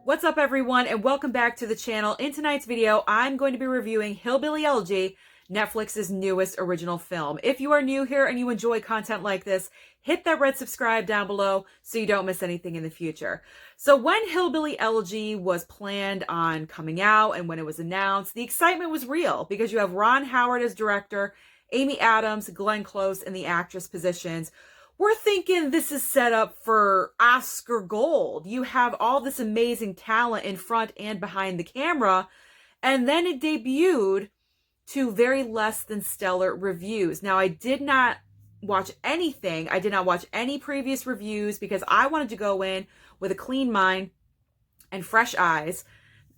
What's up, everyone, and welcome back to the channel. In tonight's video, I'm going to be reviewing Hillbilly Elegy, Netflix's newest original film. If you are new here and you enjoy content like this, hit that red subscribe down below so you don't miss anything in the future. So when Hillbilly Elegy was planned on coming out and when it was announced, the excitement was real because you have Ron Howard as director, Amy Adams, Glenn Close in the actress positions. We're thinking this is set up for Oscar gold. You have all this amazing talent in front and behind the camera, and then it debuted to very less than stellar reviews. Now, I did not watch anything. I did not watch any previous reviews because I wanted to go in with a clean mind and fresh eyes,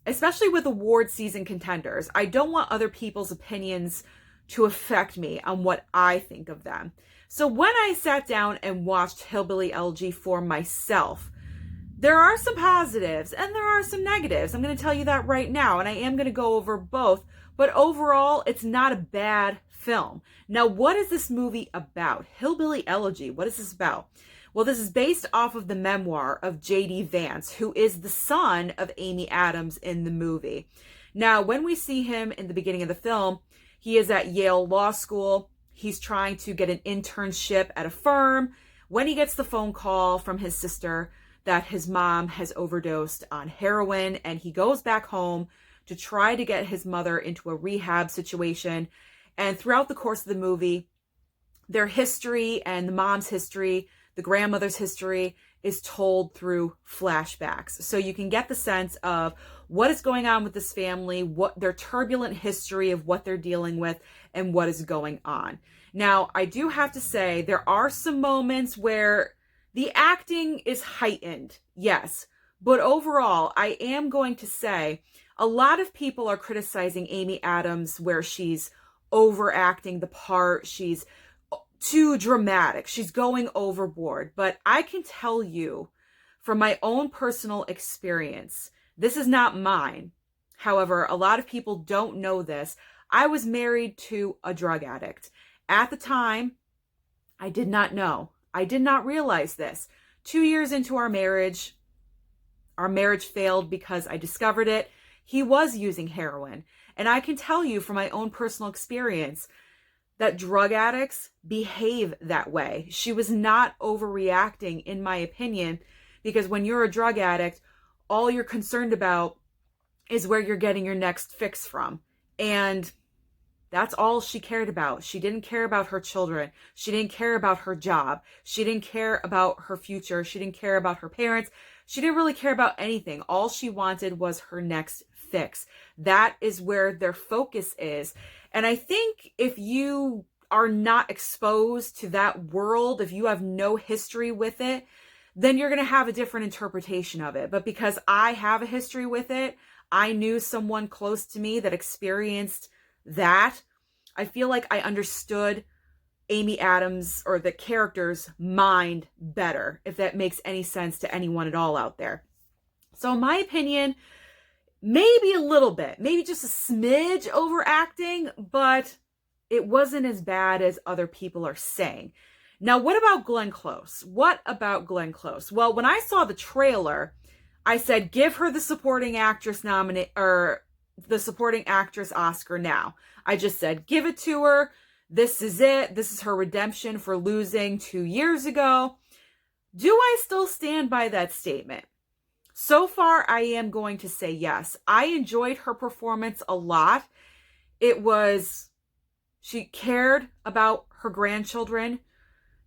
especially with award season contenders. I don't want other people's opinions to affect me on what I think of them. So when I sat down and watched Hillbilly Elegy for myself, there are some positives and there are some negatives. I'm going to tell you that right now, and I am going to go over both. But overall, it's not a bad film. Now, what is this movie about? Hillbilly Elegy, what is this about? Well, this is based off of the memoir of JD Vance, who is the son of Amy Adams in the movie. Now, when we see him in the beginning of the film, he is at Yale Law School. He's trying to get an internship at a firm when he gets the phone call from his sister that his mom has overdosed on heroin, and he goes back home to try to get his mother into a rehab situation. And throughout the course of the movie, their history and the mom's history, the grandmother's history is told through flashbacks. So you can get the sense of what is going on with this family, what their turbulent history of what they're dealing with, and what is going on. Now, I do have to say there are some moments where the acting is heightened, yes. But overall, I am going to say a lot of people are criticizing Amy Adams where she's overacting the part. She's too dramatic. She's going overboard. But I can tell you from my own personal experience, this is not mine. However, a lot of people don't know this. I was married to a drug addict. At the time, I did not know. I did not realize this. 2 years into our marriage failed because I discovered it. He was using heroin. And I can tell you from my own personal experience that drug addicts behave that way. She was not overreacting, in my opinion, because when you're a drug addict, all you're concerned about is where you're getting your next fix from. And that's all she cared about. She didn't care about her children. She didn't care about her job. She didn't care about her future. She didn't care about her parents. She didn't really care about anything. All she wanted was her next fix. That is where their focus is. And I think if you are not exposed to that world, if you have no history with it, then you're going to have a different interpretation of it. But because I have a history with it, I knew someone close to me that experienced that, I feel like I understood Amy Adams or the character's mind better, if that makes any sense to anyone at all out there. So in my opinion, maybe a little bit, maybe just a smidge overacting, but it wasn't as bad as other people are saying. Now, what about Glenn Close? What about Glenn Close? Well, when I saw the trailer, I said, give her the supporting actress the supporting actress Oscar now. I just said, give it to her. This is it. This is her redemption for losing 2 years ago. Do I still stand by that statement? So far, I am going to say yes. I enjoyed her performance a lot. She cared about her grandchildren.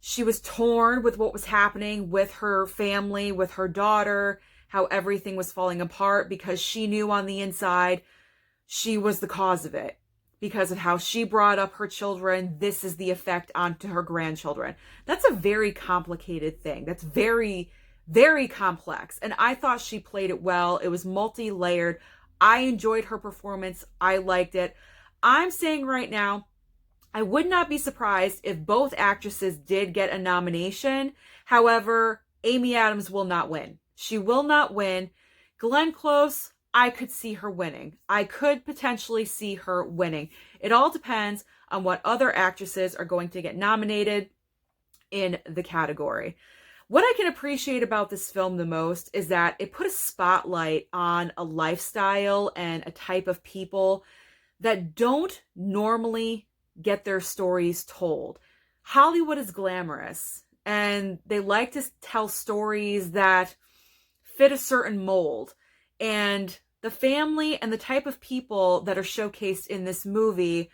She was torn with what was happening with her family, with her daughter, how everything was falling apart because she knew on the inside she was the cause of it. Because of how she brought up her children, this is the effect onto her grandchildren. That's a very complicated thing. That's very, very complex. And I thought she played it well. It was multi-layered. I enjoyed her performance. I liked it. I'm saying right now, I would not be surprised if both actresses did get a nomination. However, Amy Adams will not win. She will not win. Glenn Close, I could see her winning. I could potentially see her winning. It all depends on what other actresses are going to get nominated in the category. What I can appreciate about this film the most is that it put a spotlight on a lifestyle and a type of people that don't normally get their stories told. Hollywood is glamorous, and they like to tell stories that fit a certain mold. And the family and the type of people that are showcased in this movie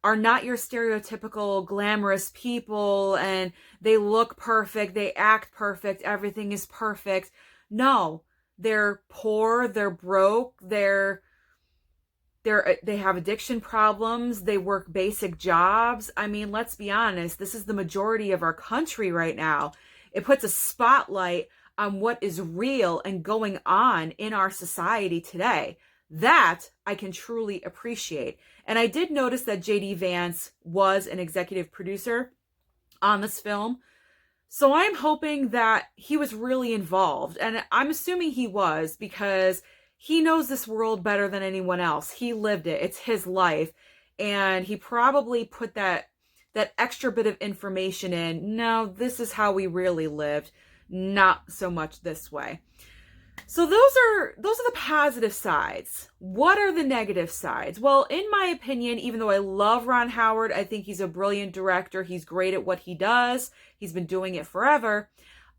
are not your stereotypical glamorous people and they look perfect, they act perfect, everything is perfect. No, they're poor, they're broke, they have addiction problems, they work basic jobs. I mean, let's be honest, this is the majority of our country right now. It puts a spotlight on what is real and going on in our society today. That I can truly appreciate. And I did notice that JD Vance was an executive producer on this film. So I'm hoping that he was really involved. And I'm assuming he was, because he knows this world better than anyone else. He lived it. It's his life. And he probably put that extra bit of information in. No, this is how we really lived, not so much this way. So those are the positive sides. What are the negative sides? Well, in my opinion, even though I love Ron Howard, I think he's a brilliant director. He's great at what he does. He's been doing it forever.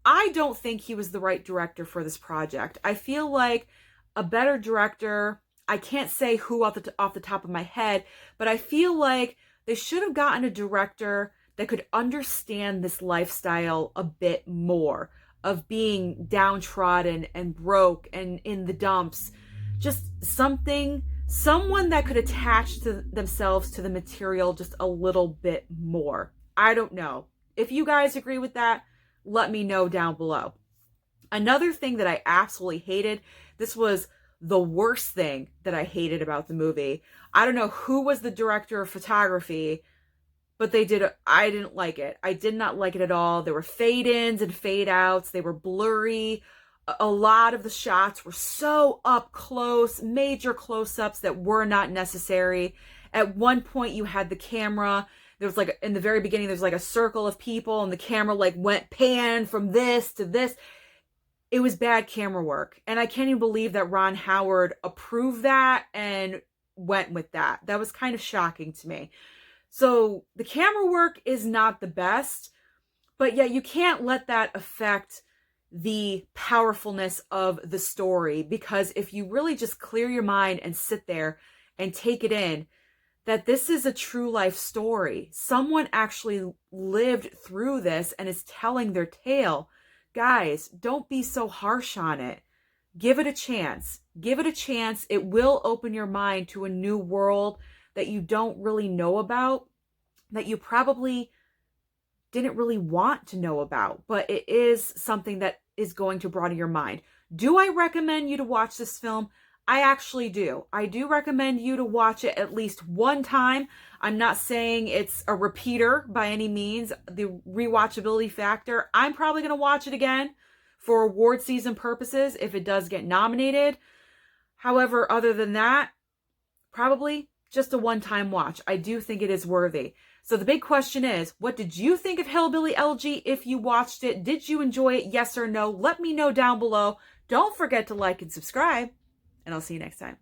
I don't think he was the right director for this project. I feel like a better director, I can't say who off the top of my head, but I feel like they should have gotten a director that could understand this lifestyle a bit more, of being downtrodden and broke and in the dumps. Just someone that could attach to themselves to the material just a little bit more. I don't know. If you guys agree with that, let me know down below. Another thing that I absolutely hated, this was the worst thing that I hated about the movie. I don't know who was the director of photography, but I didn't like it. I did not like it at all. There were fade-ins and fade-outs. They were blurry. A lot of the shots were so up close, major close-ups that were not necessary. At one point, you had the camera. There was like, in the very beginning, there's like a circle of people, and the camera like went pan from this to this. It was bad camera work. And I can't even believe that Ron Howard approved that and went with that. That was kind of shocking to me. So the camera work is not the best, but yet you can't let that affect the powerfulness of the story, because if you really just clear your mind and sit there and take it in, that this is a true life story. Someone actually lived through this and is telling their tale. Guys, don't be so harsh on it. Give it a chance. Give it a chance. It will open your mind to a new world that you don't really know about, that you probably didn't really want to know about, but it is something that is going to broaden your mind. Do I recommend you to watch this film? I actually do. I do recommend you to watch it at least one time. I'm not saying it's a repeater by any means. The rewatchability factor, I'm probably going to watch it again for award season purposes if it does get nominated. However, other than that, probably just a one-time watch. I do think it is worthy. So the big question is, what did you think of Hillbilly Elegy if you watched it? Did you enjoy it? Yes or no? Let me know down below. Don't forget to like and subscribe, and I'll see you next time.